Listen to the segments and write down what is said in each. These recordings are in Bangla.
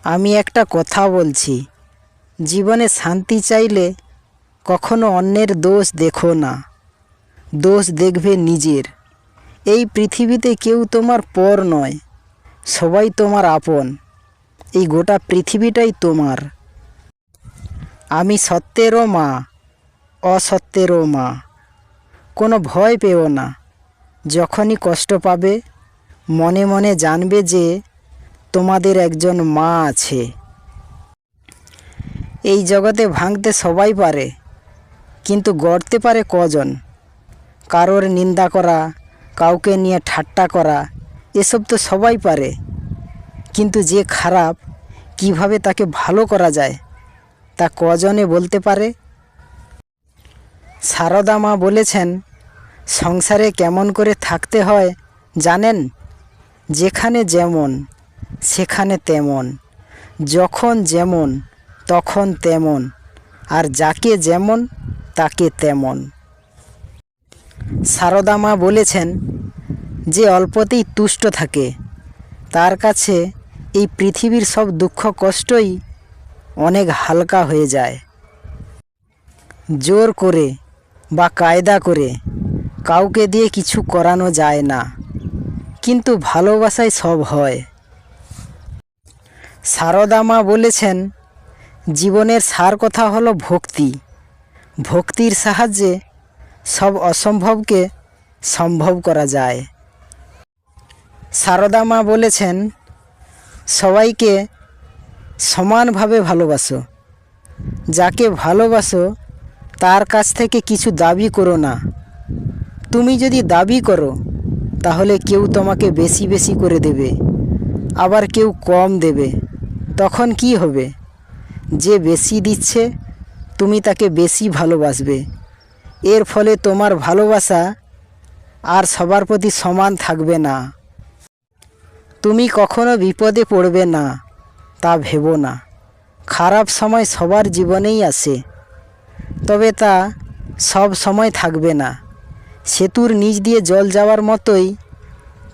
আমি একটা কথা বলছি, জীবনে শান্তি চাইলে কখনো অন্যের দোষ দেখো না, দোষ দেখবে নিজের। এই পৃথিবীতে কেউ তোমার পর নয়, সবাই তোমার আপন। এই গোটা পৃথিবীটাই তোমার। আমি সত্যেরও মা, অসত্যেরও মা। কোনো ভয় পেও না, যখনই কষ্ট পাবে মনে মনে জানবে যে তোমাদের একজন মা আছে। এই জগতে ভাঙতে সবাই পারে, কিন্তু গড়তে পারে কজন? কারোর নিন্দা করা, কাউকে নিয়ে ঠাট্টা করা, এসব তো সবাই পারে, কিন্তু যে খারাপ কিভাবে তাকে ভালো করা যায় তা কজনে বলতে পারে? সারদা মা বলেছেন, সংসারে কেমন করে থাকতে হয় জানেন? যেখানে যেমন সেখানে তেমন, যখন যেমন তখন তেমন, আর যাকে যেমন তাকে তেমন। সারদা মা বলেছেন, যে অল্পতেই তুষ্ট থাকে তার কাছে এই পৃথিবীর সব দুঃখ কষ্টই অনেক হালকা হয়ে যায়। জোর করে বা কায়দা করে কাউকে দিয়ে কিছু করানো যায় না, কিন্তু ভালোবাসায় সব হয়। সারদা মা বলেছেন, জীবনের সার কথা হলো ভক্তি। ভক্তির সাহায্যে সব অসম্ভবকে সম্ভব করা যায়। সারদা মা বলেছেন, সবাইকে সমানভাবে ভালোবাসো। যাকে ভালোবাসো তার কাছ থেকে কিছু দাবি করো না। তুমি যদি দাবি করো তাহলে কেউ তোমাকে বেশি বেশি করে দেবে, আবার কেউ কম দেবে। তখন কি হবে? যে বেশি দিচ্ছে তুমি তাকে বেশি ভালোবাসবে। এর ফলে তোমার ভালোবাসা আর সবার প্রতি সমান থাকবে না। তুমি কখনো বিপদে পড়বে না তা ভেবো না। খারাপ সময় সবার জীবনেই আসে, তবে তা সব সময় থাকবে না। সেতুর নিচ দিয়ে জল যাওয়ার মতোই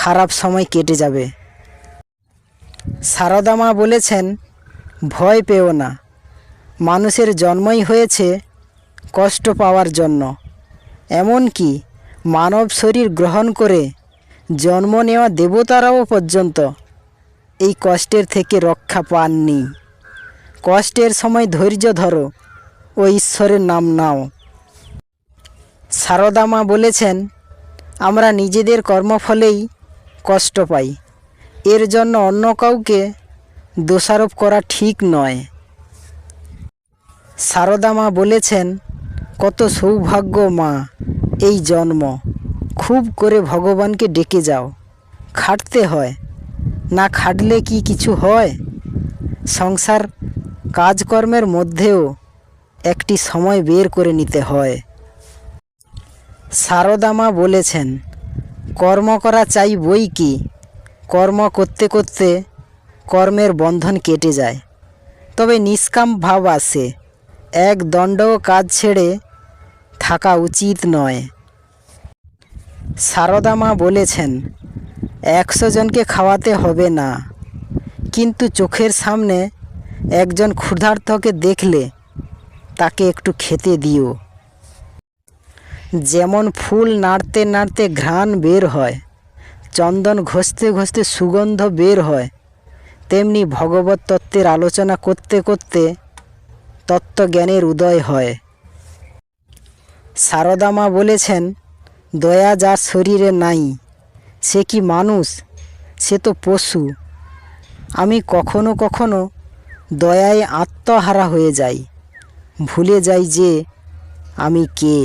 খারাপ সময় কেটে যাবে। সারদা মা বলেছেন, ভয় পেও না। মানুষের জন্মই হয়েছে কষ্ট পাওয়ার জন্য। এমনকি মানব শরীর গ্রহণ করে জন্ম নেওয়া দেবতারাও পর্যন্ত এই কষ্টের থেকে রক্ষা পাননি। কষ্টের সময় ধৈর্য ধরো ও ঈশ্বরের নাম নাও। সারদা মা বলেছেন, আমরা নিজেদের কর্মফলেই কষ্ট পাই। এর জন্য অন্য কাউকে দোষারোপ করা ঠিক নয়। সারদা মা বলেছেন, কত সৌভাগ্য মা এই জন্ম। খুব করে ভগবানকে ডেকে যাও। খাটতে হয়, না খাটলে কি কিছু হয়? সংসার কাজকর্মের মধ্যেও একটি সময় বের করে নিতে হয়। সারদা মা বলেছেন, কর্ম করা চাই বই কি। কর্ম করতে করতে কর্মের বন্ধন কেটে যায়, তবে নিষ্কাম ভাব আসে। এক দণ্ডও কাজ ছেড়ে থাকা উচিত নয়। সারদা মা বলেছেন, 100 জনকে খাওয়াতে হবে না, কিন্তু চোখের সামনে একজন ক্ষুধার্তকে দেখলে তাকে একটু খেতে দিও। যেমন ফুল নাড়তে নাড়তে ঘ্রাণ বের হয়, চন্দন ঘষতে ঘষতে সুগন্ধ বের হয়, তেমনি ভগবত তত্ত্বের আলোচনা করতে করতে তত্ত্বজ্ঞানের উদয় হয়। সারদা মা বলেছেন, দয়া যার শরীরে নাই সে কি মানুষ? সে তো পশু। আমি কখনো কখনো দয়ায় আত্মহারা হয়ে যাই, ভুলে যাই যে আমি কে।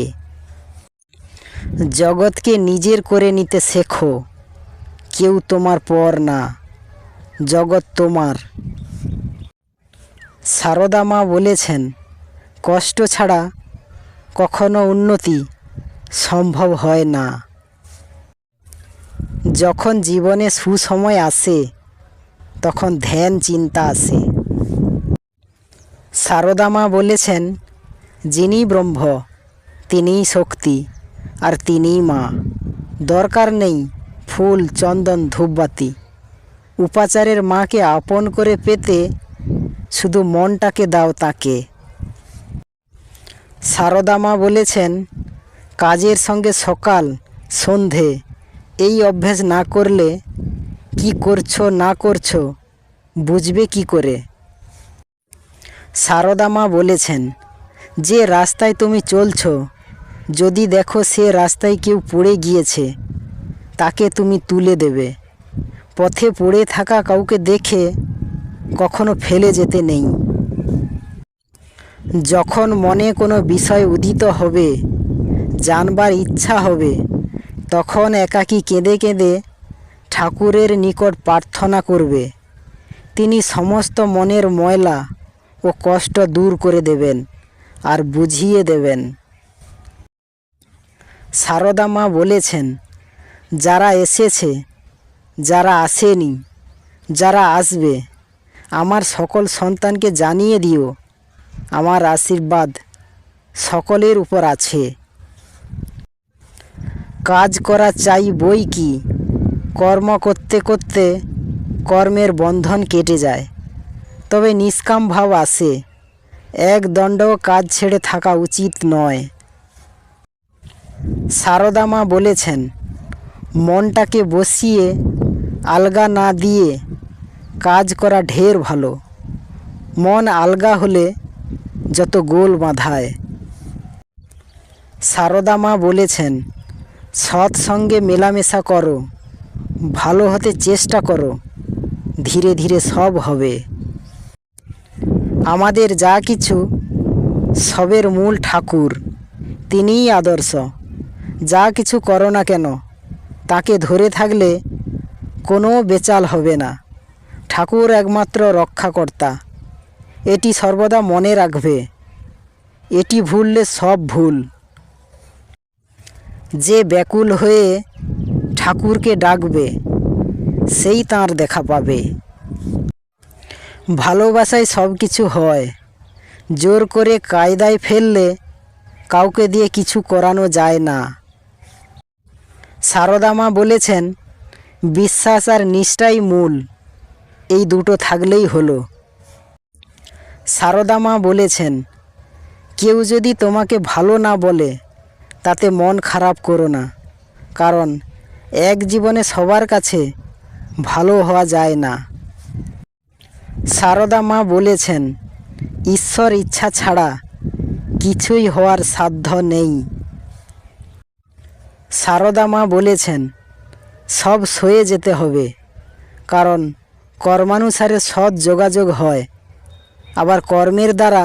জগৎকে নিজের করে নিতে শেখো। কেউ তোমার পর না, জগৎ তোমার। সারদা মা বলেছেন, কষ্ট ছাড়া কখনো উন্নতি সম্ভব হয় না। যখন জীবনে সুসময় আসে তখন ধ্যান চিন্তা আসে। সারদা মা বলেছেন, যিনি ব্রহ্ম তিনিই শক্তি, আর তিনিই মা। দরকার নেই ফুল চন্দন ধূপবাতি। উপাচারের মাকে আপন করে পেতে শুধু মনটাকে দাও তাকে। সারদা মা বলেছেন, কাজের সঙ্গে সকাল সন্ধে এই অভ্যাস না করলে কি করছো না করছো বুঝবে কি করে। সারদা মা বলেছেন, যে রাস্তায় তুমি চলছো যদি দেখো সে রাস্তায় কেউ পড়ে গিয়েছে তাকে তুমি তুলে দেবে। পথে পড়ে থাকা কাউকে দেখে কখনো ফেলে যেতে নেই। যখন মনে কোনো বিষয় উদিত হবে, জানবার ইচ্ছা হবে, তখন একাকী কেঁদে কেঁদে ঠাকুরের নিকট প্রার্থনা করবে। তিনি সমস্ত মনের ময়লা ও কষ্ট দূর করে দেবেন আর বুঝিয়ে দেবেন। সারদা মা বলেছেন, যারা এসেছে, যারা আসেনি, যারা আসবে, আমার সকল সন্তানকে জানিয়ে দিও আমার আশীর্বাদ সকলের উপর আছে। কাজ করা চাই বই কি, কর্ম করতে করতে কর্মের বন্ধন কেটে যায়, তবে নিষ্কাম ভাব আসে। এক দণ্ডও কাজ ছেড়ে থাকা উচিত নয়। সারদা মা বলেছেন, মনটাকে বসিয়ে আলগা না দিয়ে কাজ করা ঢের ভালো। মন আলগা হলে যত গোল বাঁধায়। সারদা মা বলেছেন, সৎসঙ্গে মেলামেশা করো, ভালো হতে চেষ্টা করো, ধীরে ধীরে সব হবে। আমাদের যা কিছু সবের মূল ঠাকুর, তিনিই আদর্শ। যা কিছু করো না কেন তাকে ধরে থাকলে কোনো বেচাল হবে না। ঠাকুর একমাত্র রক্ষাকর্তা, এটি সর্বদা মনে রাখবে। এটি ভুললে সব ভুল। যে ব্যাকুল হয়ে ঠাকুরকে ডাকবে সেই তাঁর দেখা পাবে। ভালোবাসায় সব কিছু হয়। জোর করে কায়দায় ফেললে কাউকে দিয়ে কিছু করানো যায় না। সারদা মা বলেছেন, বিশ্বাস আর নিষ্ঠাই মূল, এই দুটো থাকলেই হলো। সারদা মা বলেছেন, কেউ যদি তোমাকে ভালো না বলে তাতে মন খারাপ করো না, কারণ এক জীবনে সবার কাছে ভালো হওয়া যায় না। সারদা মা বলেছেন, ঈশ্বর ইচ্ছা ছাড়া কিছুই হওয়ার সাধ্য নেই। সারদা মা বলেছেন, সব সয়ে যেতে হবে, কারণ কর্মানুসারে সৎ যোগাযোগ হয়, আবার কর্মের দ্বারা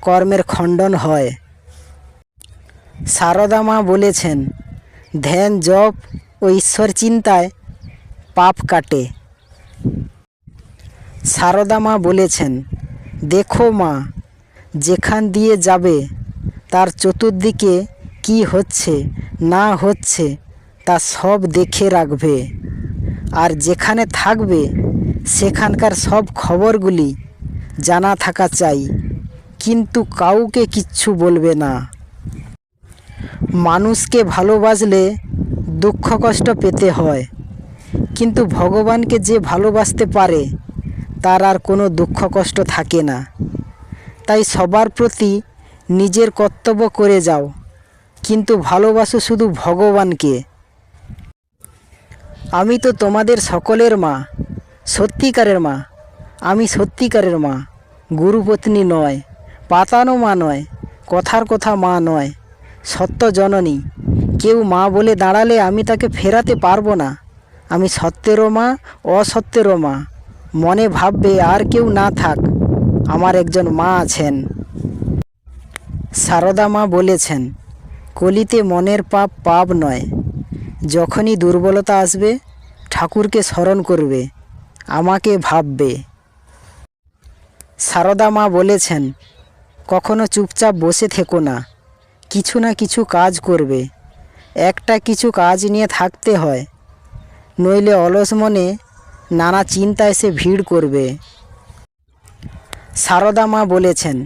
কর্মের খণ্ডন হয়। সারদা মা বলেছেন, ধ্যান জপ ও ঈশ্বর চিন্তায় পাপ কাটে। সারদা মা বলেছেন, দেখো মা, যেখান দিয়ে যাবে তার চতুর্দিকে কি হচ্ছে না হচ্ছে তা সব দেখে রাখবে, আর যেখানে থাকবে সেখানকার সব খবরগুলি জানা থাকা চাই, কিন্তু কাউকে কিচ্ছু বলবে না। মানুষকে ভালোবাসলে দুঃখ কষ্ট পেতে হয়, কিন্তু ভগবানকে যে ভালোবাসতে পারে তার আর কোনো দুঃখ কষ্ট থাকে না। তাই সবার প্রতি নিজের কর্তব্য করে যাও, কিন্তু ভালোবাসো শুধু ভগবানকে। আমি তো তোমাদের সকলের মা, সত্যিকারের মা। আমি সত্যিকারের মা, গুরুপত্নী নয়, পাতানো মা নয়, কথার কথা মা নয়, সত্য জননী। কেউ মা বলে দাঁড়ালে আমি তাকে ফেরাতে পারবো না। আমি সত্যেরও মা, অসত্যেরও মা। মনে ভাববে আর কেউ না থাক, আমার একজন মা আছেন। সারদা মা বলেছেন, কলিতে মনের পাপ পাপ নয়। যখনই দুর্বলতা আসবে ঠাকুরকে স্মরণ করবে, আমাকে ভাববে। সারদা মা বলেছেন, কখনো চুপচাপ বসে থেকো না, কিছু না কিছু কাজ করবে। একটা কিছু কাজ নিয়ে থাকতে হয়, নইলে অলস মনে নানা চিন্তা এসে ভিড় করবে। সারদা মা বলেছেন,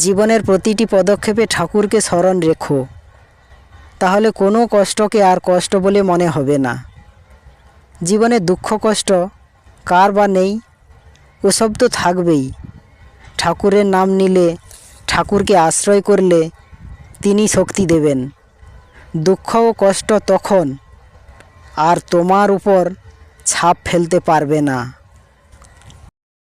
জীবনের প্রতিটি পদক্ষেপে ঠাকুরকে স্মরণ রেখো, তাহলে কোনো কষ্টকে আর কষ্ট বলে মনে হবে না। জীবনে দুঃখ কষ্ট কার বা নেই, ওসব তো থাকবেই, ঠাকুরের নাম নিলে, ঠাকুরকে আশ্রয় করলে তিনি শক্তি দেবেন। দুঃখ ও কষ্ট তখন আর তোমার উপর ছাপ ফেলতে পারবে না।